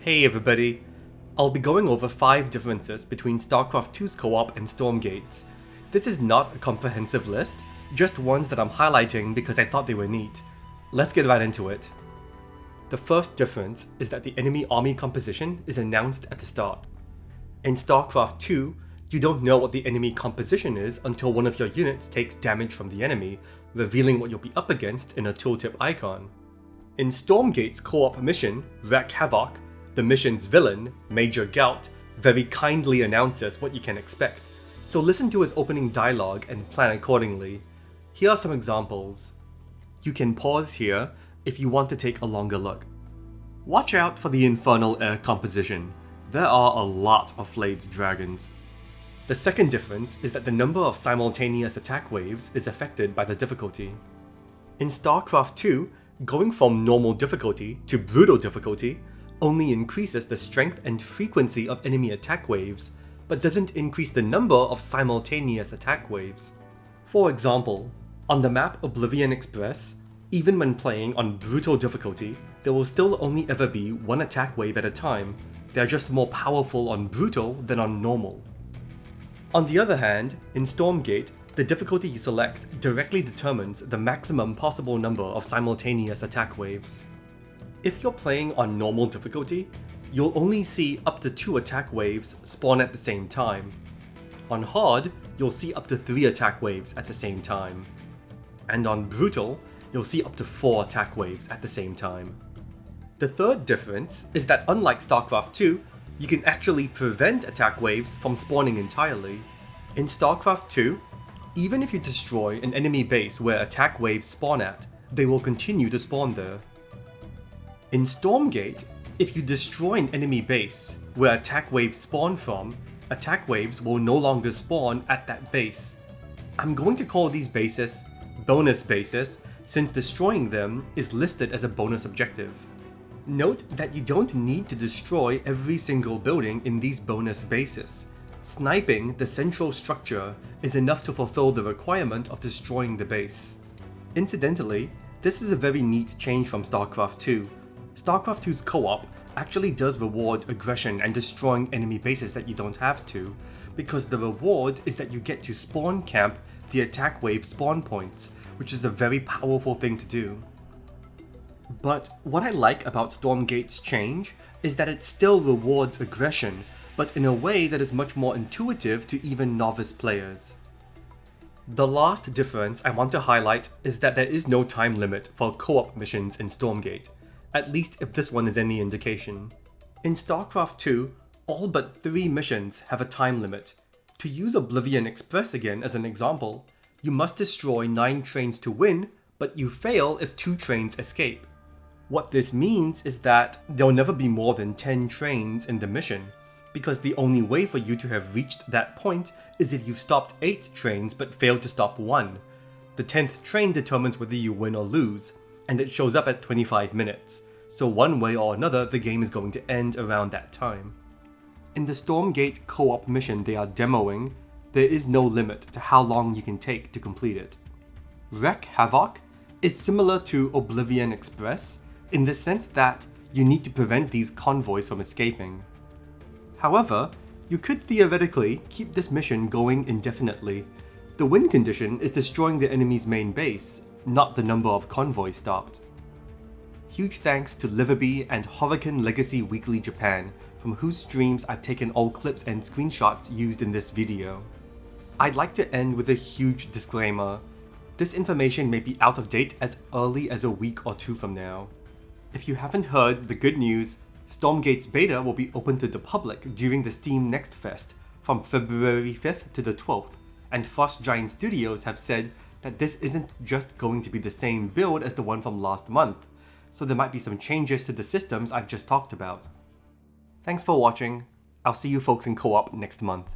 Hey everybody! I'll be going over 5 differences between StarCraft 2's co-op and Stormgate's. This is not a comprehensive list, just ones that I'm highlighting because I thought they were neat. Let's get right into it. The first difference is that the enemy army composition is announced at the start. In StarCraft 2, you don't know what the enemy composition is until one of your units takes damage from the enemy, revealing what you'll be up against in a tooltip icon. In Stormgate's co-op mission, Wreak Havoc, the mission's villain, Major Gout, very kindly announces what you can expect, so listen to his opening dialogue and plan accordingly. Here are some examples. You can pause here if you want to take a longer look. Watch out for the infernal air composition. There are a lot of flayed dragons. The second difference is that the number of simultaneous attack waves is affected by the difficulty. In StarCraft 2, going from normal difficulty to brutal difficulty only increases the strength and frequency of enemy attack waves, but doesn't increase the number of simultaneous attack waves. For example, on the map Oblivion Express, even when playing on brutal difficulty, there will still only ever be one attack wave at a time. They are just more powerful on brutal than on normal. On the other hand, in Stormgate, the difficulty you select directly determines the maximum possible number of simultaneous attack waves. If you're playing on normal difficulty, you'll only see up to 2 attack waves spawn at the same time. On hard, you'll see up to 3 attack waves at the same time. And on brutal, you'll see up to 4 attack waves at the same time. The third difference is that unlike StarCraft 2, you can actually prevent attack waves from spawning entirely. In StarCraft 2, even if you destroy an enemy base where attack waves spawn at, they will continue to spawn there. In Stormgate, if you destroy an enemy base where attack waves spawn from, attack waves will no longer spawn at that base. I'm going to call these bases bonus bases since destroying them is listed as a bonus objective. Note that you don't need to destroy every single building in these bonus bases. Sniping the central structure is enough to fulfill the requirement of destroying the base. Incidentally, this is a very neat change from StarCraft 2. StarCraft 2's co-op actually does reward aggression and destroying enemy bases that you don't have to, because the reward is that you get to spawn camp the attack wave spawn points, which is a very powerful thing to do. But what I like about Stormgate's change is that it still rewards aggression, but in a way that is much more intuitive to even novice players. The last difference I want to highlight is that there is no time limit for co-op missions in Stormgate, at least if this one is any indication. In StarCraft 2, all but 3 missions have a time limit. To use Oblivion Express again as an example, you must destroy 9 trains to win, but you fail if 2 trains escape. What this means is that there'll never be more than 10 trains in the mission, because the only way for you to have reached that point is if you've stopped 8 trains but failed to stop 1. The 10th train determines whether you win or lose, and it shows up at 25 minutes, so one way or another the game is going to end around that time. In the Stormgate co-op mission they are demoing, there is no limit to how long you can take to complete it. Wreak Havoc is similar to Oblivion Express in the sense that you need to prevent these convoys from escaping. However, you could theoretically keep this mission going indefinitely. The win condition is destroying the enemy's main base, not the number of convoys stopped. Huge thanks to Livibee and Horiken Legacy Weekly Japan, from whose streams I've taken all clips and screenshots used in this video. I'd like to end with a huge disclaimer. This information may be out of date as early as a week or 2 from now. If you haven't heard the good news, Stormgate's beta will be open to the public during the Steam Next Fest from February 5th to the 12th, and Frost Giant Studios have said that this isn't just going to be the same build as the one from last month, so there might be some changes to the systems I've just talked about. Thanks for watching. I'll see you folks in co-op next month.